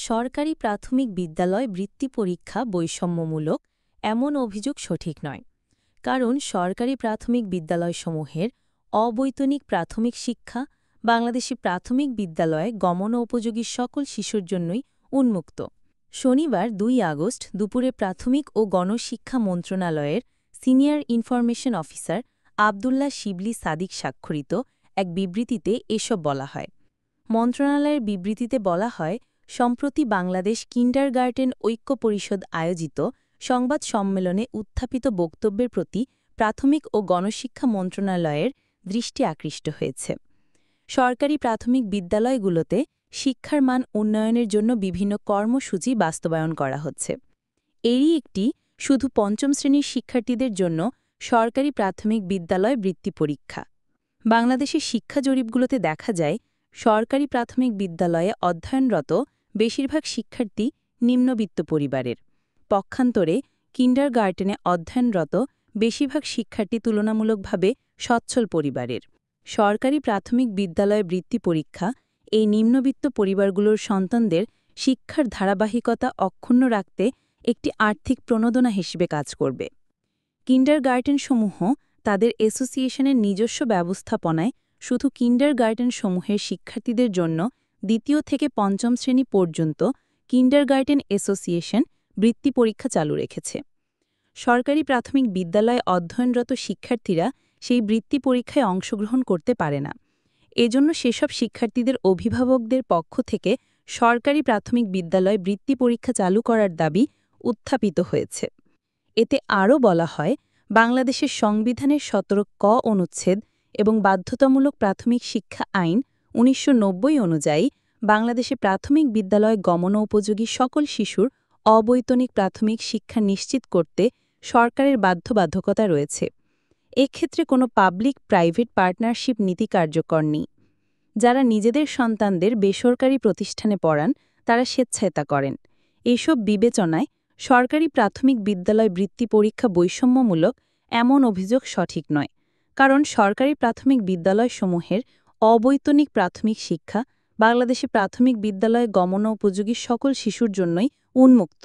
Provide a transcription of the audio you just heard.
সরকারি প্রাথমিক বিদ্যালয় বৃত্তি পরীক্ষা বৈষম্যমূলক এমন অভিযোগ সঠিক নয়। কারণ সরকারি প্রাথমিক বিদ্যালয়সমূহের অবৈতনিক প্রাথমিক শিক্ষা বাংলাদেশি প্রাথমিক বিদ্যালয়ে গমন উপযোগী সকল শিশুর জন্যই উন্মুক্ত। শনিবার ২ আগস্ট দুপুরে প্রাথমিক ও গণশিক্ষা মন্ত্রণালয়ের সিনিয়র ইনফরমেশন অফিসার আবদুল্লাহ শিবলি সাদিক স্বাক্ষরিত এক বিবৃতিতে এসব বলা হয়। মন্ত্রণালয়ের বিবৃতিতে বলা হয়, সম্প্রতি বাংলাদেশ কিন্ডারগার্টেন ঐক্য পরিষদ আয়োজিত সংবাদ সম্মেলনে উত্থাপিত বক্তব্যের প্রতি প্রাথমিক ও গণশিক্ষা মন্ত্রণালয়ের দৃষ্টি আকৃষ্ট হয়েছে। সরকারি প্রাথমিক বিদ্যালয়গুলোতে শিক্ষার মান উন্নয়নের জন্য বিভিন্ন কর্মসূচি বাস্তবায়ন করা হচ্ছে। এরই একটি শুধু পঞ্চম শ্রেণীর শিক্ষার্থীদের জন্য সরকারি প্রাথমিক বিদ্যালয় বৃত্তি পরীক্ষা। বাংলাদেশের শিক্ষা জরিপগুলোতে দেখা যায়, সরকারি প্রাথমিক বিদ্যালয়ে অধ্যয়নরত বেশিরভাগ শিক্ষার্থী নিম্নবিত্ত পরিবারের। পক্ষান্তরে কিন্ডারগার্টেনে অধ্যয়নরত বেশিরভাগ শিক্ষার্থী তুলনামূলকভাবে সচ্ছল পরিবারের। সরকারি প্রাথমিক বিদ্যালয় বৃত্তি পরীক্ষা এই নিম্নবিত্ত পরিবারগুলোর সন্তানদের শিক্ষার ধারাবাহিকতা অক্ষুণ্ণ রাখতে একটি আর্থিক প্রণোদনা হিসেবে কাজ করবে। কিন্ডারগার্টেনসমূহ তাদের অ্যাসোসিয়েশনের নিজস্ব ব্যবস্থাপনায় শুধু কিন্ডারগার্টেনসমূহের শিক্ষার্থীদের জন্য দ্বিতীয় থেকে পঞ্চম শ্রেণী পর্যন্ত কিন্ডারগার্টেন অ্যাসোসিয়েশন বৃত্তি পরীক্ষা চালু রেখেছে। সরকারি প্রাথমিক বিদ্যালয়ে অধ্যয়নরত শিক্ষার্থীরা সেই বৃত্তি পরীক্ষায় অংশগ্রহণ করতে পারে না। এজন্য সেসব শিক্ষার্থীদের অভিভাবকদের পক্ষ থেকে সরকারি প্রাথমিক বিদ্যালয় বৃত্তি পরীক্ষা চালু করার দাবি উত্থাপিত হয়েছে। এতে আরও বলা হয়, বাংলাদেশের সংবিধানের ১৭ ক অনুচ্ছেদ এবং বাধ্যতামূলক প্রাথমিক শিক্ষা আইন ১৯৯০ অনুযায়ী বাংলাদেশে প্রাথমিক বিদ্যালয় গমন উপযোগী সকল শিশুর অবৈতনিক প্রাথমিক শিক্ষা নিশ্চিত করতে সরকারের বাধ্যবাধকতা রয়েছে। এক্ষেত্রে কোনো পাবলিক প্রাইভেট পার্টনারশিপ নীতি কার্যকর নেই। যারা নিজেদের সন্তানদের বেসরকারি প্রতিষ্ঠানে পড়ান তারা স্বেচ্ছায় তা করেন। এসব বিবেচনায় সরকারি প্রাথমিক বিদ্যালয় বৃত্তি পরীক্ষা বৈষম্যমূলক এমন অভিযোগ সঠিক নয়। কারণ সরকারি প্রাথমিক বিদ্যালয়সমূহের অবৈতনিক প্রাথমিক শিক্ষা বাংলাদেশে প্রাথমিক বিদ্যালয়ে গমন উপযোগী সকল শিশুর জন্যই উন্মুক্ত।